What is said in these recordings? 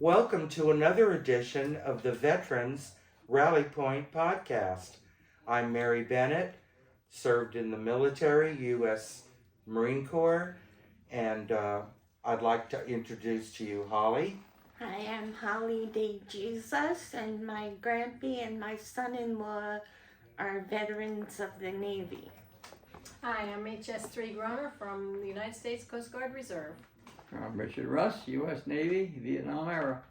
Welcome to another edition of the Veterans Rally Point podcast. I'm Mary Bennett, served in the military, U.S. Marine Corps, and I'd like to introduce to you Holly. I am Holly De Jesus, and my grandpa and my son-in-law are veterans of the Navy. Hi, I'm HS3 Groner from the United States Coast Guard Reserve. I'm Richard Russ, U.S. Navy, Vietnam era.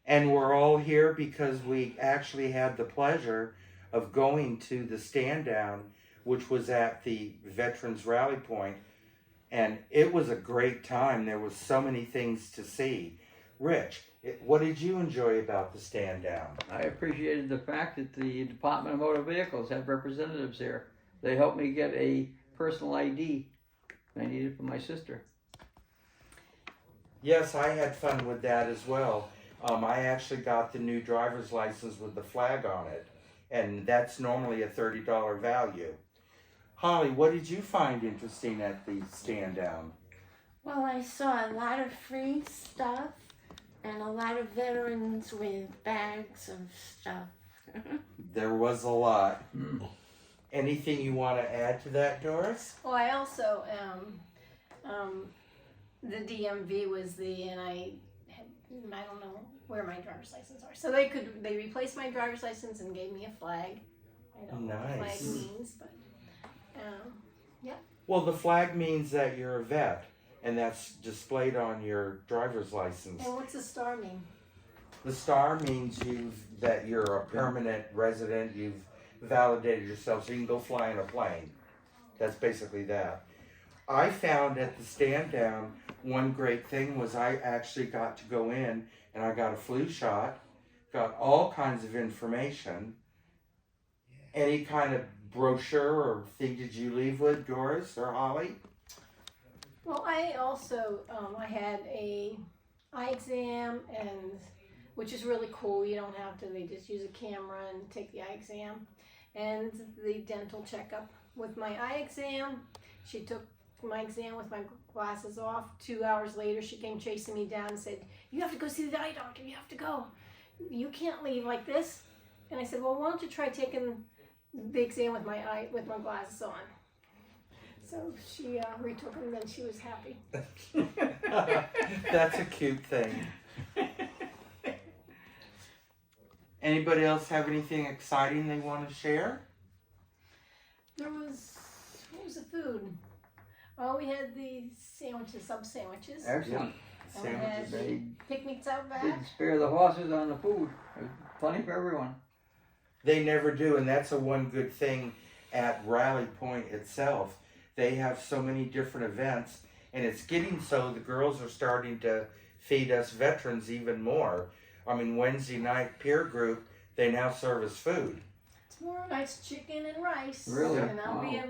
And we're all here because we actually had the pleasure of going to the stand down, which was at the Veterans Rally Point. And it was a great time. There was so many things to see. Rich, what did you enjoy about the stand down? I appreciated the fact that the Department of Motor Vehicles had representatives here. They helped me get a personal ID I needed for my sister. Yes, I had fun with that as well. I actually got the new driver's license with the flag on it, and that's normally a $30 value. Holly, what did you find interesting at the stand down? Well, I saw a lot of free stuff and a lot of veterans with bags of stuff. There was a lot. Anything you want to add to that, Doris? Well, I also, the DMV was and I don't know where my driver's license are. So they replaced my driver's license and gave me a flag. I don't know what Nice. flag means, but, yeah. Well, the flag means that you're a vet, and that's displayed on your driver's license. And what's the star mean? The star means that you're a permanent resident. You've validated yourself, so you can go fly in a plane. That's basically that. I found at the stand down, one great thing was I actually got to go in and I got a flu shot, got all kinds of information. Any kind of brochure or thing did you leave with, Doris or Holly? Well, I also, I had a eye exam, which is really cool. You don't have to, they just use a camera and take the eye exam. And the dental checkup. With my eye exam, she took my exam with my glasses off. 2 hours later, she came chasing me down and said, "You have to go see the eye doctor, you have to go. You can't leave like this." And I said, "Well, why don't you try taking the exam with my glasses on?" So she retook them, and then she was happy. That's a cute thing. Anybody else have anything exciting they want to share? What was the food? Oh, we had the sandwiches, sub sandwiches. Excellent. And we had the picnics out back. Didn't spare the horses on the food. There's plenty for everyone. They never do, and that's a one good thing at Rally Point itself. They have so many different events, and it's getting so the girls are starting to feed us veterans even more. I mean, Wednesday night peer group, they now serve us food. Tomorrow night's chicken and rice. Really? And that'll be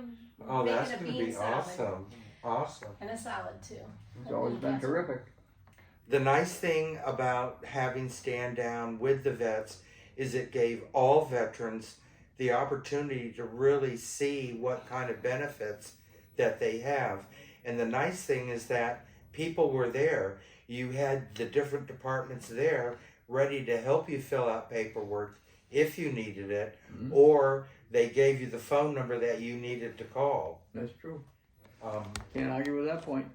Oh, that's making a going to bean be salad. awesome. Awesome. And a salad too. It's always been terrific. The nice thing about having stand down with the vets is it gave all veterans the opportunity to really see what kind of benefits that they have. And the nice thing is that people were there. You had the different departments there ready to help you fill out paperwork if you needed it, or they gave you the phone number that you needed to call. That's true. Can't argue with that point.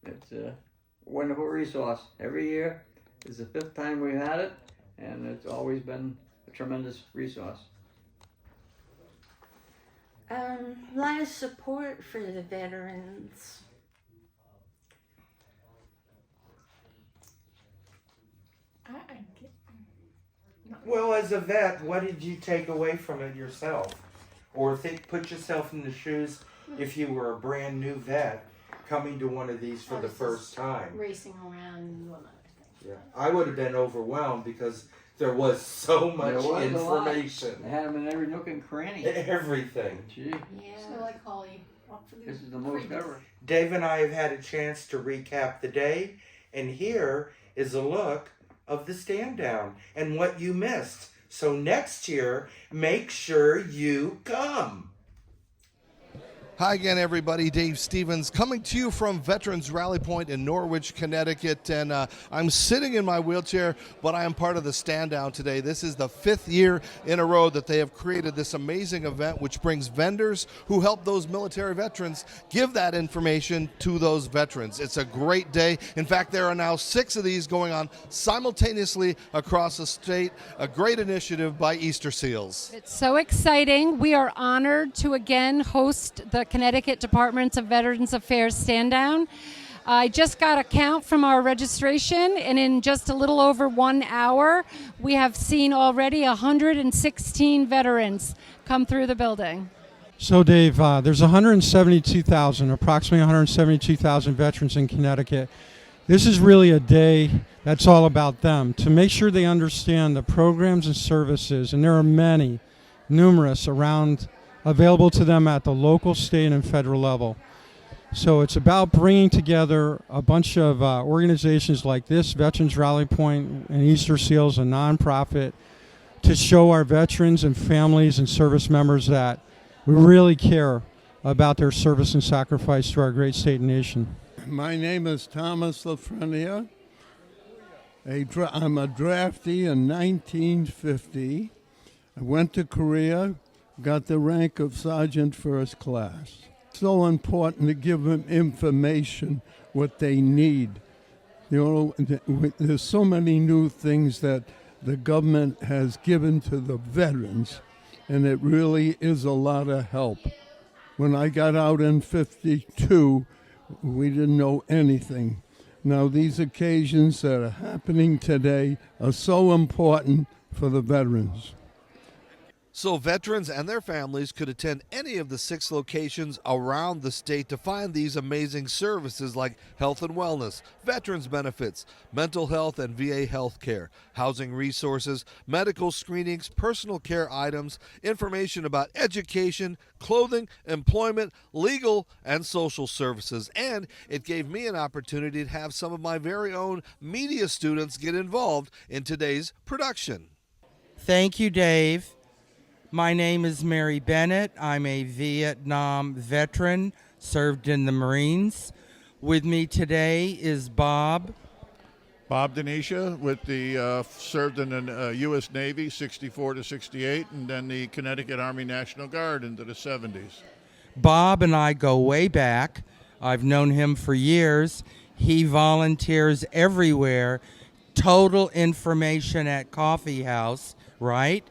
It's a wonderful resource. Every year is the 5th time we've had it, and it's always been a tremendous resource. A lot of support for the veterans. Well, as a vet, what did you take away from it yourself? Or put yourself in the shoes if you were a brand new vet coming to one of these for the first time. Racing around and doing other things. Yeah, I would have been overwhelmed because there was so much There was a lot. information. They had them in every nook and cranny. Everything. Gee, Yeah. So like Holly, walk for this is the most ever. Dave and I have had a chance to recap the day, and here is a look of the stand down and what you missed. So next year, make sure you come. Hi again, everybody. Dave Stevens coming to you from Veterans Rally Point in Norwich, Connecticut. And I'm sitting in my wheelchair, but I am part of the stand down today. This is the 5th year in a row that they have created this amazing event, which brings vendors who help those military veterans give that information to those veterans. It's a great day. In fact, there are now 6 of these going on simultaneously across the state. A great initiative by Easter Seals. It's so exciting. We are honored to again host the Connecticut Department of Veterans Affairs Stand Down. I just got a count from our registration, and in just a little over 1 hour, we have seen already 116 veterans come through the building. So, Dave, there's approximately 172,000 veterans in Connecticut. This is really a day that's all about them, to make sure they understand the programs and services, and there are many, numerous around available to them at the local, state, and federal level. So it's about bringing together a bunch of organizations like this, Veterans Rally Point and Easter Seals, a nonprofit, to show our veterans and families and service members that we really care about their service and sacrifice to our great state and nation. My name is Thomas Lafreniere. I'm a draftee in 1950. I went to Korea, got the rank of Sergeant First Class. So important to give them information, what they need. You know, there's so many new things that the government has given to the veterans, and it really is a lot of help. When I got out in 52, we didn't know anything. Now, these occasions that are happening today are so important for the veterans. So veterans and their families could attend any of the 6 locations around the state to find these amazing services like health and wellness, veterans benefits, mental health and VA health care, housing resources, medical screenings, personal care items, information about education, clothing, employment, legal, and social services. And it gave me an opportunity to have some of my very own media students get involved in today's production. Thank you, Dave. My name is Mary Bennett. I'm a Vietnam veteran, served in the Marines. With me today is Bob. Bob Denisha with the served in the U.S. Navy, 64 to 68, and then the Connecticut Army National Guard into the 70s. Bob and I go way back. I've known him for years. He volunteers everywhere. Total information at Coffee House, right?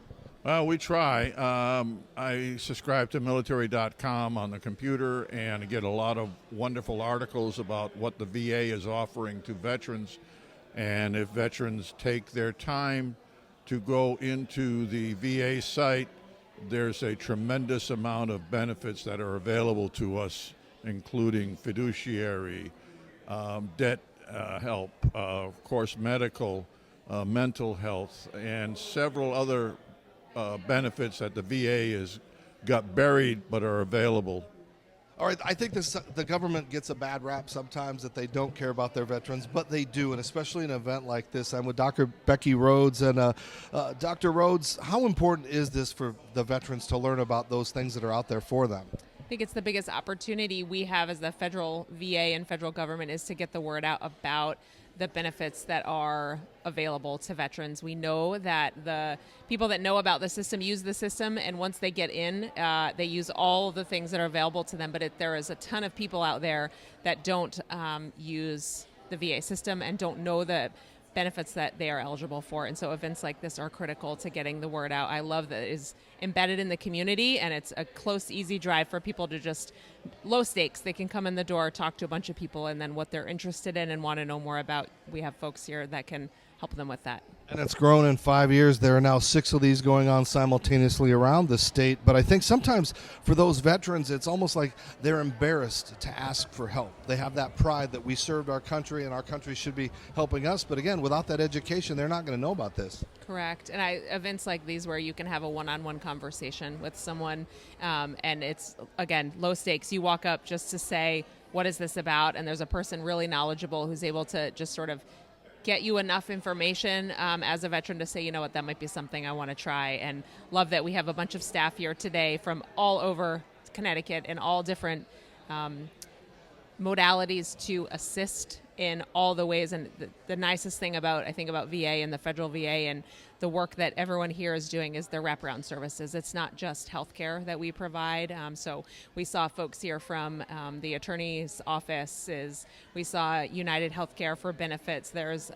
Well, we try. I subscribe to military.com on the computer and get a lot of wonderful articles about what the VA is offering to veterans. And if veterans take their time to go into the VA site, there's a tremendous amount of benefits that are available to us, including fiduciary, debt help, of course, medical, mental health, and several other benefits that the VA has got buried but are available. All right, I think the government gets a bad rap sometimes that they don't care about their veterans, but they do, and especially in an event like this. I'm with Dr. Becky Rhodes, and Dr. Rhodes, how important is this for the veterans to learn about those things that are out there for them? I think it's the biggest opportunity we have as the federal VA and federal government is to get the word out about the benefits that are available to veterans. We know that the people that know about the system use the system, and once they get in, they use all the things that are available to them. But there is a ton of people out there that don't use the VA system and don't know the benefits that they are eligible for. And so events like this are critical to getting the word out. I love that it is embedded in the community, and it's a close, easy drive for people to just, low stakes. They can come in the door, talk to a bunch of people, and then what they're interested in and want to know more about, we have folks here that can help them with that. And it's grown in 5 years. There are now 6 of these going on simultaneously around the state. But I think sometimes for those veterans, it's almost like they're embarrassed to ask for help. They have that pride that we served our country and our country should be helping us. But again, without that education, they're not going to know about this. Correct. And events like these where you can have a one-on-one conversation with someone, and it's, again, low stakes. You walk up just to say, what is this about? And there's a person really knowledgeable who's able to just sort of get you enough information as a veteran to say, you know what, that might be something I want to try. And love that we have a bunch of staff here today from all over Connecticut in all different modalities to assist in all the ways. And the nicest thing about, I think, about VA and the federal VA and the work that everyone here is doing is their wraparound services. It's not just healthcare that we provide. So we saw folks here from the attorney's offices. We saw United Healthcare for benefits. There's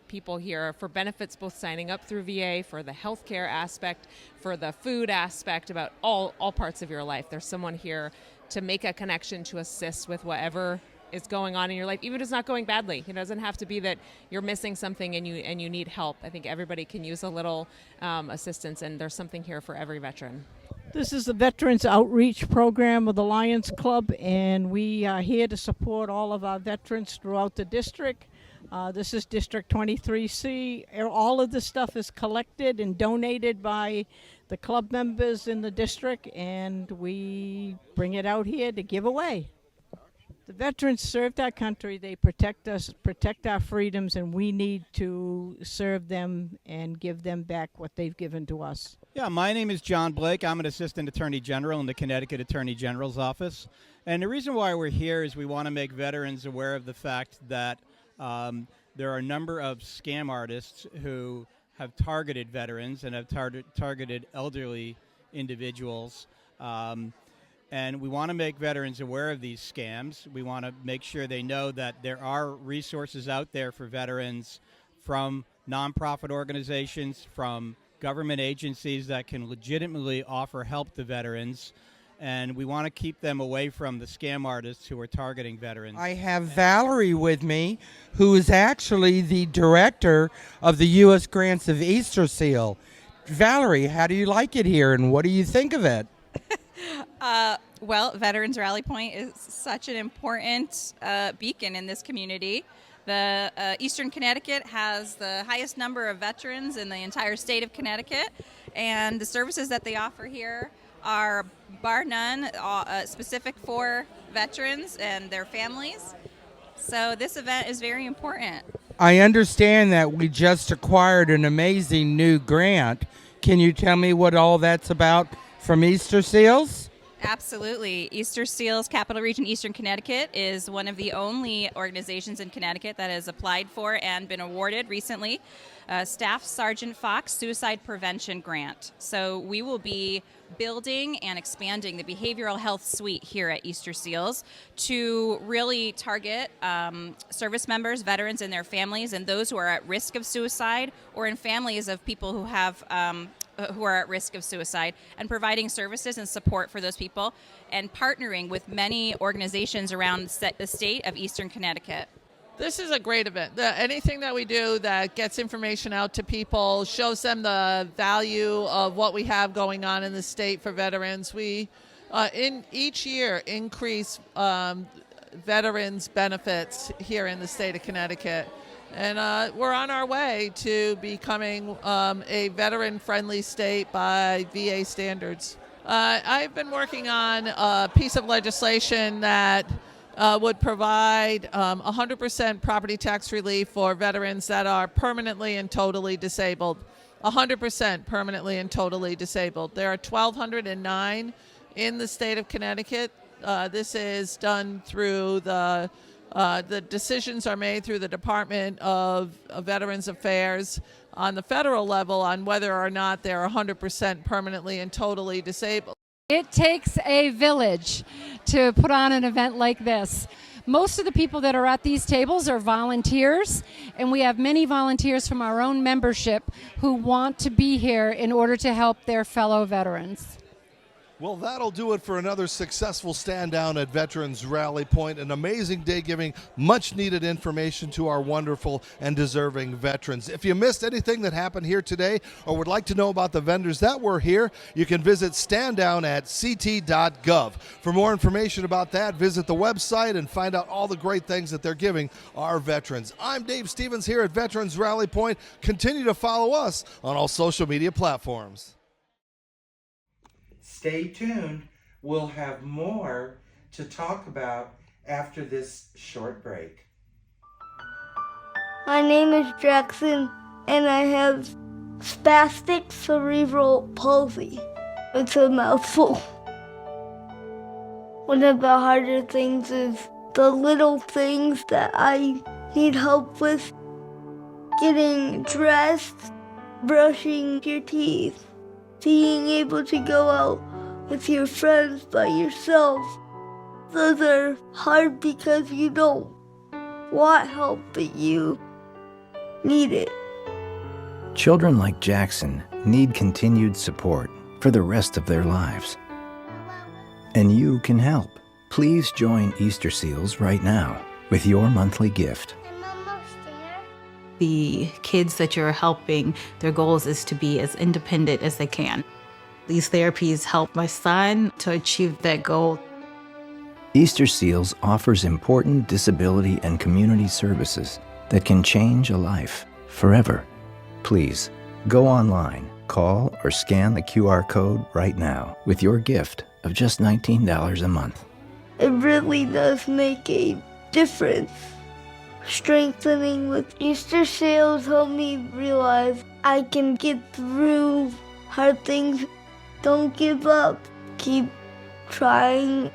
people here for benefits, both signing up through VA, for the healthcare aspect, for the food aspect, about all parts of your life. There's someone here to make a connection, to assist with whatever is going on in your life, even if it's not going badly. It doesn't have to be that you're missing something and you need help. I think everybody can use a little assistance, and there's something here for every veteran. This is the Veterans Outreach Program of the Lions Club, and we are here to support all of our veterans throughout the district. This is District 23C. All of this stuff is collected and donated by the club members in the district, and we bring it out here to give away. The veterans served our country. They protect us, protect our freedoms, and we need to serve them and give them back what they've given to us. Yeah, my name is John Blake. I'm an Assistant Attorney General in the Connecticut Attorney General's office. And the reason why we're here is we want to make veterans aware of the fact that there are a number of scam artists who have targeted veterans and have targeted elderly individuals. And we want to make veterans aware of these scams. We want to make sure they know that there are resources out there for veterans from nonprofit organizations, from government agencies that can legitimately offer help to veterans. And we want to keep them away from the scam artists who are targeting veterans. I have Valerie with me, who is actually the director of the U.S. Grants of Easter Seal. Valerie, how do you like it here, and what do you think of it? Well, Veterans Rally Point is such an important beacon in this community. The Eastern Connecticut has the highest number of veterans in the entire state of Connecticut, and the services that they offer here are, bar none, specific for veterans and their families. So this event is very important. I understand that we just acquired an amazing new grant. Can you tell me what all that's about from Easter Seals? Absolutely. Easter Seals Capital Region Eastern Connecticut is one of the only organizations in Connecticut that has applied for and been awarded recently Staff Sergeant Fox Suicide Prevention Grant. So we will be building and expanding the behavioral health suite here at Easter Seals to really target service members, veterans and their families, and those who are at risk of suicide or in families of people who have who are at risk of suicide, and providing services and support for those people, and partnering with many organizations around the state of Eastern Connecticut. This is a great event. Anything that we do that gets information out to people, shows them the value of what we have going on in the state for veterans. We, in each year, increase veterans' benefits here in the state of Connecticut. And we're on our way to becoming a veteran-friendly state by VA standards. I've been working on a piece of legislation that would provide 100% property tax relief for veterans that are permanently and totally disabled. 100% permanently and totally disabled. There are 1,209 in the state of Connecticut. This is done through the decisions are made through the Department of Veterans Affairs on the federal level on whether or not they're 100% permanently and totally disabled. It takes a village to put on an event like this. Most of the people that are at these tables are volunteers, and we have many volunteers from our own membership who want to be here in order to help their fellow veterans. Well, that'll do it for another successful stand down at Veterans Rally Point. An amazing day giving much needed information to our wonderful and deserving veterans. If you missed anything that happened here today or would like to know about the vendors that were here, you can visit standdown at ct.gov. For more information about that, visit the website and find out all the great things that they're giving our veterans. I'm Dave Stevens here at Veterans Rally Point. Continue to follow us on all social media platforms. Stay tuned. We'll have more to talk about after this short break. My name is Jackson, and I have spastic cerebral palsy. It's a mouthful. One of the harder things is the little things that I need help with. Getting dressed, brushing your teeth, being able to go out with your friends by yourself. Those are hard because you don't want help, but you need it. Children like Jackson need continued support for the rest of their lives. And you can help. Please join Easter Seals right now with your monthly gift. The kids that you're helping, their goals is to be as independent as they can. These therapies help my son to achieve that goal. Easter Seals offers important disability and community services that can change a life forever. Please, go online, call, or scan the QR code right now with your gift of just $19 a month. It really does make a difference. Strengthening with Easter Seals helped me realize I can get through hard things. Don't give up. Keep trying.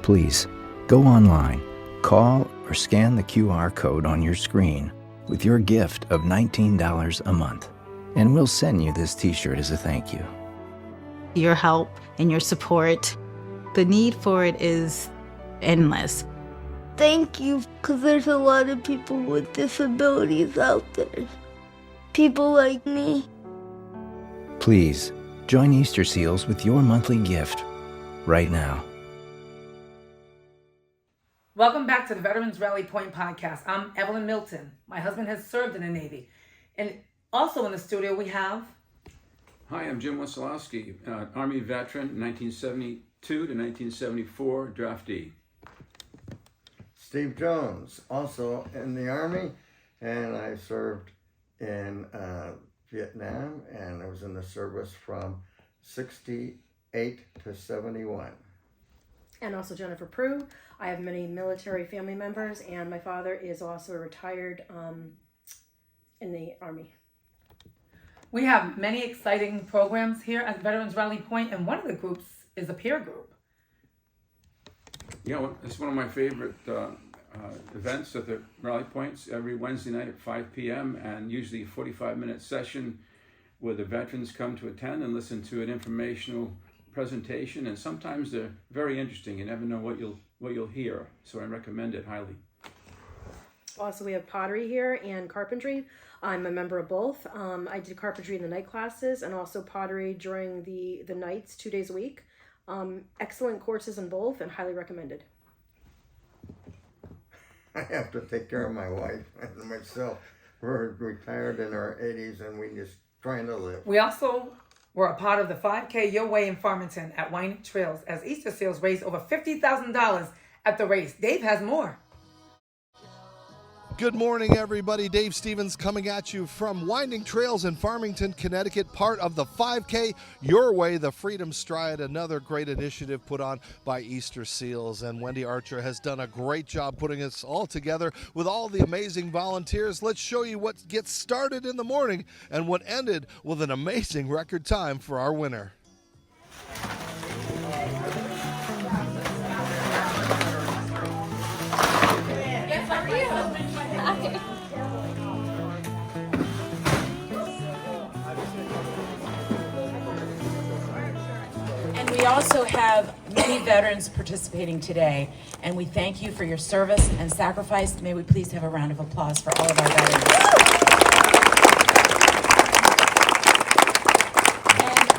Please, go online, call, or scan the QR code on your screen with your gift of $19 a month, and we'll send you this t-shirt as a thank you. Your help and your support, the need for it is endless. Thank you, because there's a lot of people with disabilities out there. People like me. Please, join Easter Seals with your monthly gift right now. Welcome back to the Veterans Rally Point podcast. I'm Evelyn Milton. My husband has served in the Navy. And also in the studio we have... Hi, I'm Jim Wesolowski, Army veteran, 1972 to 1974, draftee. Steve Jones, also in the Army, and I served in Vietnam, and I was in the service from 68 to 71. And also Jennifer Prue. I have many military family members, and my father is also retired in the Army. We have many exciting programs here at Veterans Rally Point, and one of the groups is a peer group. Yeah, well, it's one of my favorite events at the Rally Points every Wednesday night at 5 p.m. and usually a 45-minute session where the veterans come to attend and listen to an informational presentation, and sometimes they're very interesting. You never know what you'll hear, so I recommend it highly. Also, we have pottery here and carpentry. I'm a member of both. I did carpentry in the night classes and also pottery during the nights 2 days a week. Excellent courses in both and highly recommended. I have to take care of my wife and myself. We're retired in our 80s and we just trying to live. We also were a part of the 5K Your Way in Farmington at Winding Trails as Easter Seals raised over $50,000 at the race. Dave has more. Good morning, everybody. Dave Stevens coming at you from Winding Trails in Farmington, Connecticut, part of the 5K Your Way, the Freedom Stride, another great initiative put on by Easter Seals. And Wendy Archer has done a great job putting us all together with all the amazing volunteers. Let's show you what gets started in the morning and what ended with an amazing record time for our winner. And we also have many veterans participating today, and we thank you for your service and sacrifice. May we please have a round of applause for all of our veterans.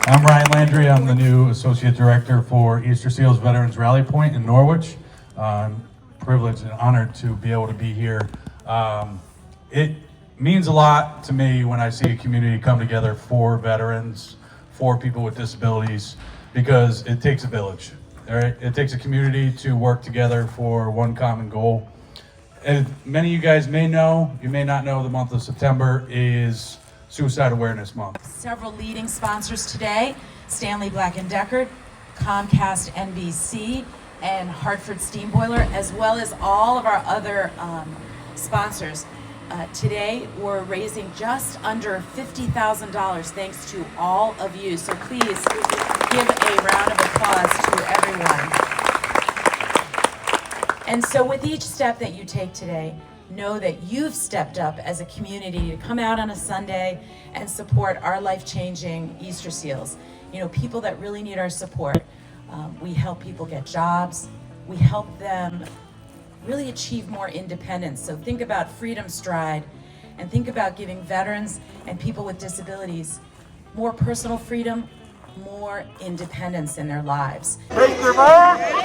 I'm Ryan Landry. I'm the new Associate Director for Easter Seals Veterans Rally Point in Norwich. I'm privileged and honored to be able to be here. It means a lot to me when I see a community come together for veterans, for people with disabilities, because it takes a village. Right? It takes a community to work together for one common goal. As many of you guys may know, you may not know, the month of September is Suicide Awareness Month. Several leading sponsors today: Stanley Black & Decker, Comcast NBC, and Hartford Steam Boiler, as well as all of our other sponsors. Today, we're raising just under $50,000 thanks to all of you. So please give a round of applause to everyone. And so with each step that you take today, know that you've stepped up as a community to come out on a Sunday and support our life-changing Easter Seals. You know, people that really need our support. We help people get jobs. We help them really achieve more independence. So think about Freedom Stride and think about giving veterans and people with disabilities more personal freedom, more independence in their lives. Make your mark. You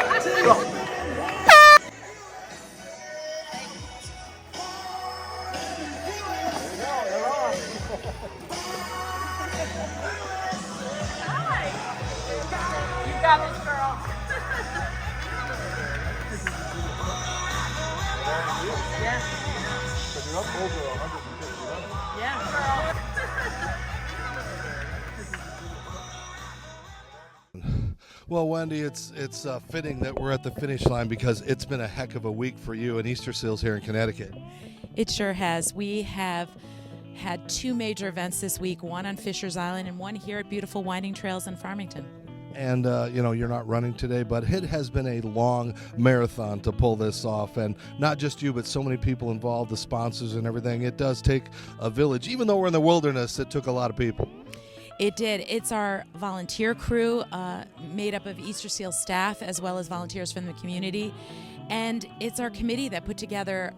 got this, girl. Yeah. But you're up over 150. Yeah, girl. Well, Wendy, it's fitting that we're at the finish line because it's been a heck of a week for you and Easter Seals here in Connecticut. It sure has. We have had 2 major events this week, one on Fisher's Island and one here at beautiful Winding Trails in Farmington. And, you're not running today, but it has been a long marathon to pull this off. And not just you, but so many people involved, the sponsors and everything. It does take a village. Even though we're in the wilderness, it took a lot of people. It did. It's our volunteer crew made up of Easter Seal staff as well as volunteers from the community. And it's our committee that put together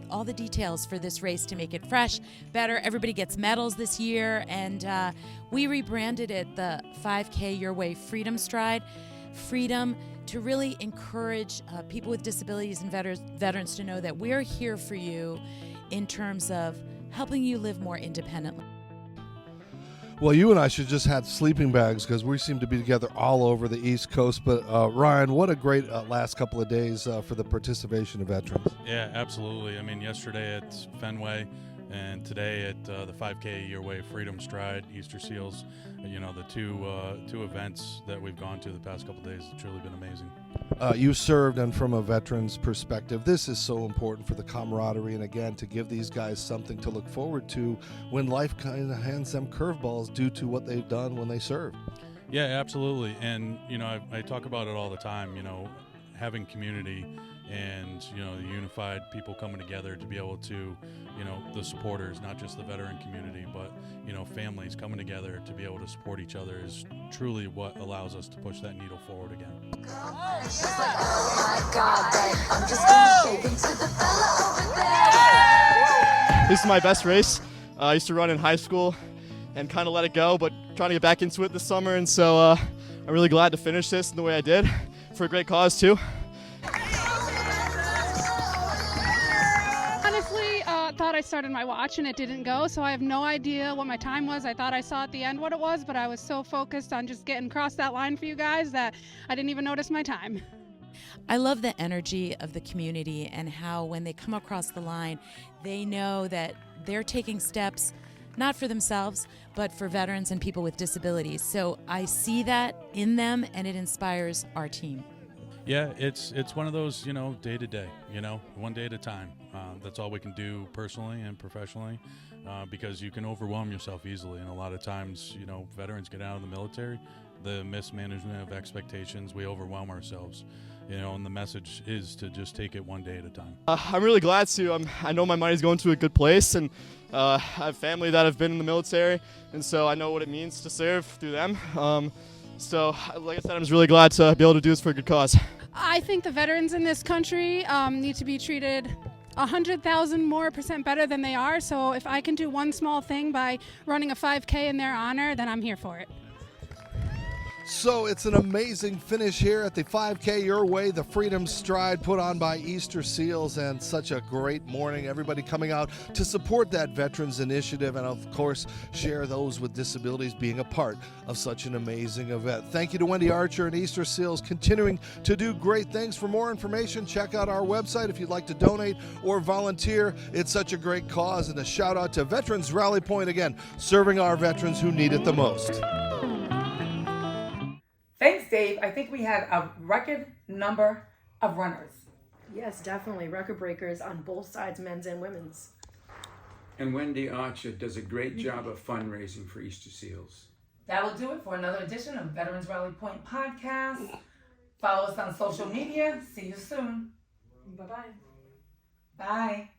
all the details for this race to make it fresh, better. Everybody gets medals this year, and we rebranded it the 5K Your Way Freedom Stride. Freedom to really encourage people with disabilities and veterans to know that we're here for you in terms of helping you live more independently. Well, you and I should just have sleeping bags because we seem to be together all over the East Coast. But Ryan, what a great last couple of days for the participation of veterans. Yeah, absolutely. I mean, yesterday at Fenway and today at the 5K Your Way Freedom Stride, Easter Seals, the two events that we've gone to the past couple of days have truly been amazing. You served, and from a veteran's perspective, this is so important for the camaraderie and, again, to give these guys something to look forward to when life kind of hands them curveballs due to what they've done when they served. Yeah, absolutely. And, I talk about it all the time, having community and, the unified people coming together to be able to, the supporters, not just the veteran community, but, families coming together to be able to support each other is truly what allows us to push that needle forward again. This is my best race. I used to run in high school and kind of let it go, but trying to get back into it this summer, and so I'm really glad to finish this in the way I did for a great cause too. Honestly, thought I started my watch and it didn't go, so I have no idea what my time was. I thought I saw at the end what it was, but I was so focused on just getting across that line for you guys that I didn't even notice my time. I love the energy of the community and how when they come across the line, they know that they're taking steps not for themselves, but for veterans and people with disabilities. So I see that in them, and it inspires our team. Yeah, it's one of those, day to day, one day at a time. That's all we can do personally and professionally, because you can overwhelm yourself easily. And a lot of times, veterans get out of the military, the mismanagement of expectations, we overwhelm ourselves. And the message is to just take it one day at a time. I'm really glad to. I know my money's going to a good place, and I have family that have been in the military, and so I know what it means to serve through them. So, like I said, I'm just really glad to be able to do this for a good cause. I think the veterans in this country need to be treated 100,000% more better than they are. So if I can do one small thing by running a 5K in their honor, then I'm here for it. So it's an amazing finish here at the 5K Your Way, the Freedom Stride put on by Easter Seals, and such a great morning. Everybody coming out to support that Veterans Initiative and, of course, share those with disabilities being a part of such an amazing event. Thank you to Wendy Archer and Easter Seals continuing to do great things. For more information, check out our website if you'd like to donate or volunteer. It's such a great cause, and a shout out to Veterans Rally Point again, serving our veterans who need it the most. Thanks, Dave. I think we had a record number of runners. Yes, definitely. Record breakers on both sides, men's and women's. And Wendy Archer does a great job of fundraising for Easter Seals. That will do it for another edition of Veterans Rally Point Podcast. Follow us on social media. See you soon. Bye-bye. Bye.